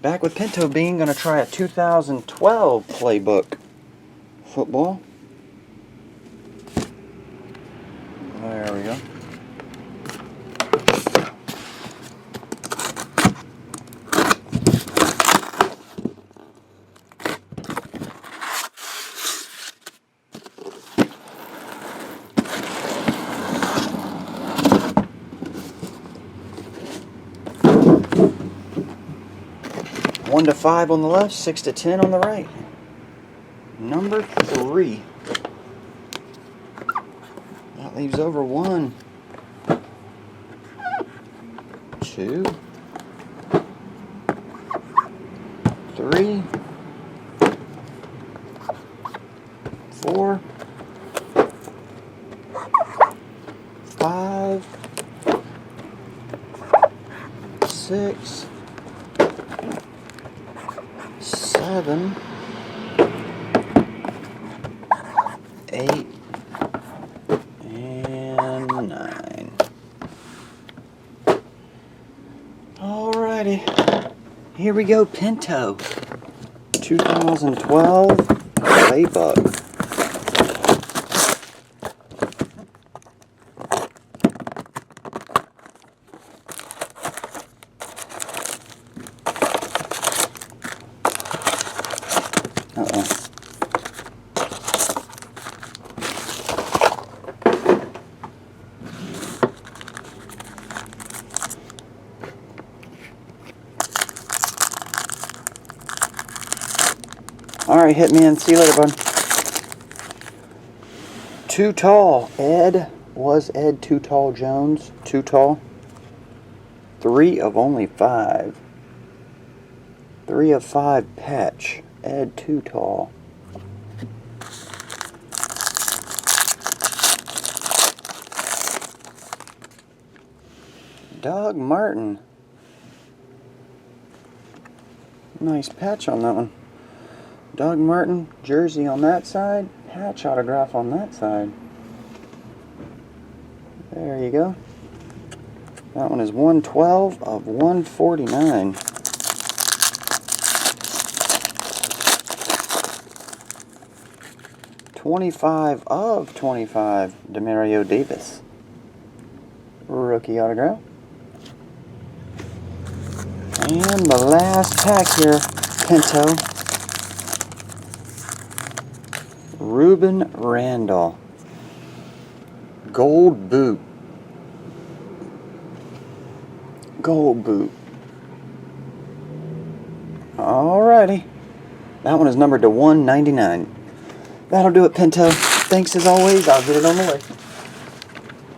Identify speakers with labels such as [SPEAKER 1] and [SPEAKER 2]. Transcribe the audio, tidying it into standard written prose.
[SPEAKER 1] Back with Pinto Bean, gonna try a 2012 Playbook football. There we go. One to 5 on the left, 6 to 10 on the right. Number 3. That leaves over 1, 2, 3, 4, 5, 6, 7, 8, and 9. Alrighty, here we go, Pinto 2012 Playbook. Alright, Hitman. See you later, bud. Too tall. Ed Too Tall Jones. Too tall. 3 of only 5. 3 of 5 patch. Ed Too Tall. Doug Martin. Nice patch on that one. Doug Martin, jersey on that side, patch autograph on that side. There you go. That one is 112 of 149. $25 of 25, Demario Davis. Rookie autograph. And the last pack here, Pinto. Ruben Randall. Gold boot. Gold boot. Alrighty. That one is numbered to 199. That'll do it, Pinto. Thanks as always. I'll get it on the way.